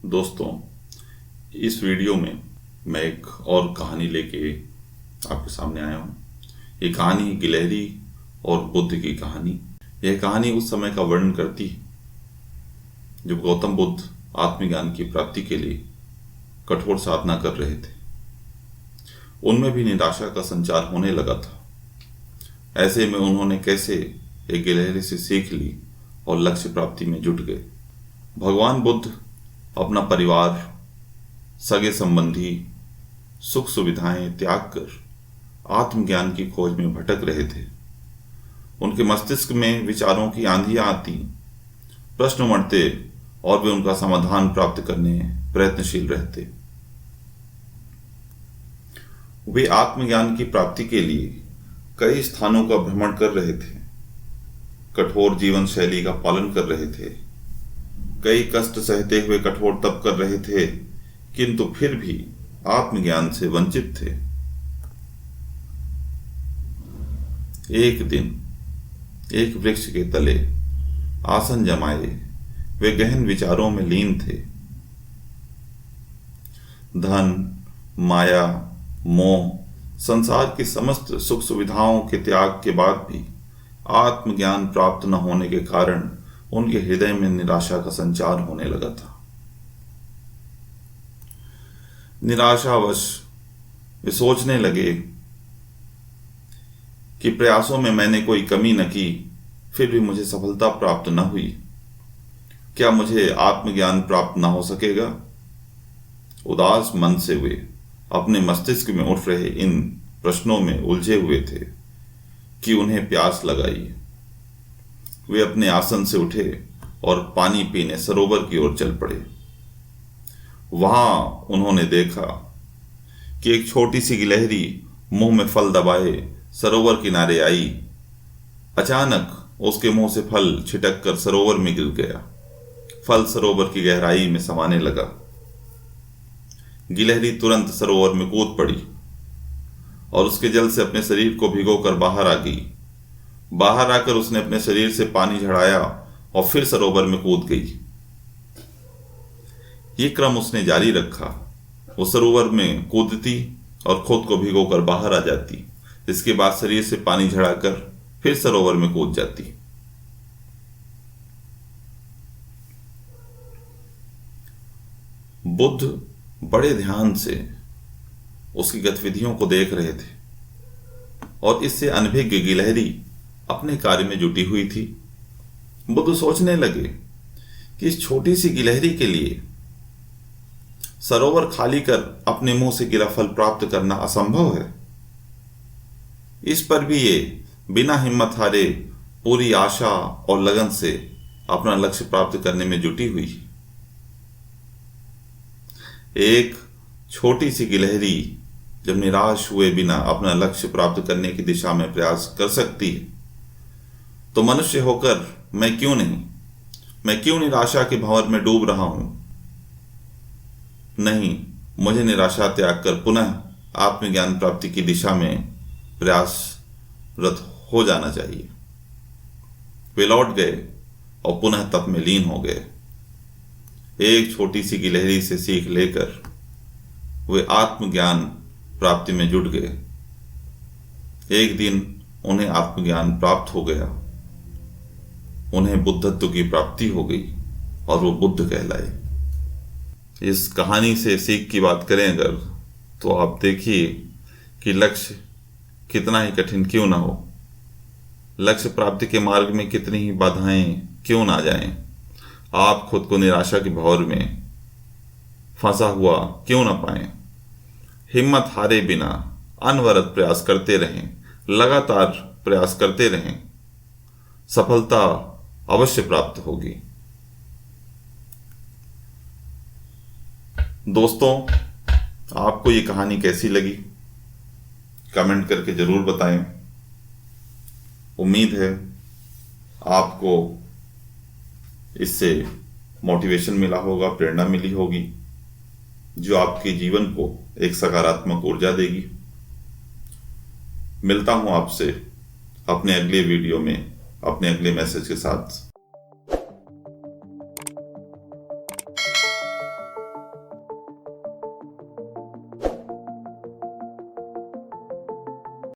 दोस्तों, इस वीडियो में मैं एक और कहानी लेके आपके सामने आया हूँ। ये कहानी गिलहरी और बुद्ध की कहानी। यह कहानी उस समय का वर्णन करती है जब गौतम बुद्ध आत्मज्ञान की प्राप्ति के लिए कठोर साधना कर रहे थे। उनमें भी निराशा का संचार होने लगा था। ऐसे में उन्होंने कैसे एक गिलहरी से सीख ली और लक्ष्य प्राप्ति में जुट गए। भगवान बुद्ध अपना परिवार, सगे संबंधी, सुख सुविधाएं त्याग कर आत्मज्ञान की खोज में भटक रहे थे। उनके मस्तिष्क में विचारों की आंधियां आती, प्रश्न उमड़ते और वे उनका समाधान प्राप्त करने प्रयत्नशील रहते। वे आत्मज्ञान की प्राप्ति के लिए कई स्थानों का भ्रमण कर रहे थे, कठोर जीवन शैली का पालन कर रहे थे, कई कष्ट सहते हुए कठोर तप कर रहे थे, किंतु फिर भी आत्मज्ञान से वंचित थे। एक दिन एक वृक्ष के तले आसन जमाए वे गहन विचारों में लीन थे। धन, माया, मोह, संसार की समस्त सुख सुविधाओं के त्याग के बाद भी आत्मज्ञान प्राप्त न होने के कारण उनके हृदय में निराशा का संचार होने लगा था। निराशावश वे सोचने लगे कि प्रयासों में मैंने कोई कमी न की, फिर भी मुझे सफलता प्राप्त न हुई। क्या मुझे आत्मज्ञान प्राप्त न हो सकेगा? उदास मन से वे अपने मस्तिष्क में उठ रहे इन प्रश्नों में उलझे हुए थे कि उन्हें प्यास लगाई। वे अपने आसन से उठे और पानी पीने सरोवर की ओर चल पड़े। वहां उन्होंने देखा कि एक छोटी सी गिलहरी मुंह में फल दबाए सरोवर किनारे आई। अचानक उसके मुंह से फल छिटक कर सरोवर में गिर गया। फल सरोवर की गहराई में समाने लगा। गिलहरी तुरंत सरोवर में कूद पड़ी और उसके जल से अपने शरीर को भिगोकर बाहर आ गई। बाहर आकर उसने अपने शरीर से पानी झड़ाया और फिर सरोवर में कूद गई। ये क्रम उसने जारी रखा। वो सरोवर में कूदती और खुद को भिगोकर बाहर आ जाती, इसके बाद शरीर से पानी झड़ाकर फिर सरोवर में कूद जाती। बुद्ध बड़े ध्यान से उसकी गतिविधियों को देख रहे थे और इससे अनभिज्ञ गिलहरी अपने कार्य में जुटी हुई थी। बुद्ध सोचने लगे कि इस छोटी सी गिलहरी के लिए सरोवर खाली कर अपने मुंह से गिरा फल प्राप्त करना असंभव है। इस पर भी ये बिना हिम्मत हारे पूरी आशा और लगन से अपना लक्ष्य प्राप्त करने में जुटी हुई। एक छोटी सी गिलहरी जब निराश हुए बिना अपना लक्ष्य प्राप्त करने की दिशा में प्रयास कर सकती है, तो मनुष्य होकर मैं क्यों निराशा के भंवर में डूब रहा हूं? नहीं, मुझे निराशा त्याग कर पुनः आत्मज्ञान प्राप्ति की दिशा में प्रयासरत हो जाना चाहिए। वे लौट गए और पुनः तप में लीन हो गए। एक छोटी सी गिलहरी से सीख लेकर वे आत्मज्ञान प्राप्ति में जुट गए। एक दिन उन्हें आत्मज्ञान प्राप्त हो गया। उन्हें बुद्धत्व की प्राप्ति हो गई और वो बुद्ध कहलाए। इस कहानी से सीख की बात करें अगर, तो आप देखिए कि लक्ष्य कितना ही कठिन क्यों ना हो, लक्ष्य प्राप्ति के मार्ग में कितनी ही बाधाएं क्यों ना जाएं, आप खुद को निराशा के भंवर में फंसा हुआ क्यों ना पाएं, हिम्मत हारे बिना अनवरत प्रयास करते रहें, लगातार प्रयास करते रहें, सफलता अवश्य प्राप्त होगी। दोस्तों, आपको ये कहानी कैसी लगी कमेंट करके जरूर बताएं। उम्मीद है आपको इससे मोटिवेशन मिला होगा, प्रेरणा मिली होगी, जो आपके जीवन को एक सकारात्मक ऊर्जा देगी। मिलता हूं आपसे अपने अगले वीडियो में अपने अगले मैसेज के साथ।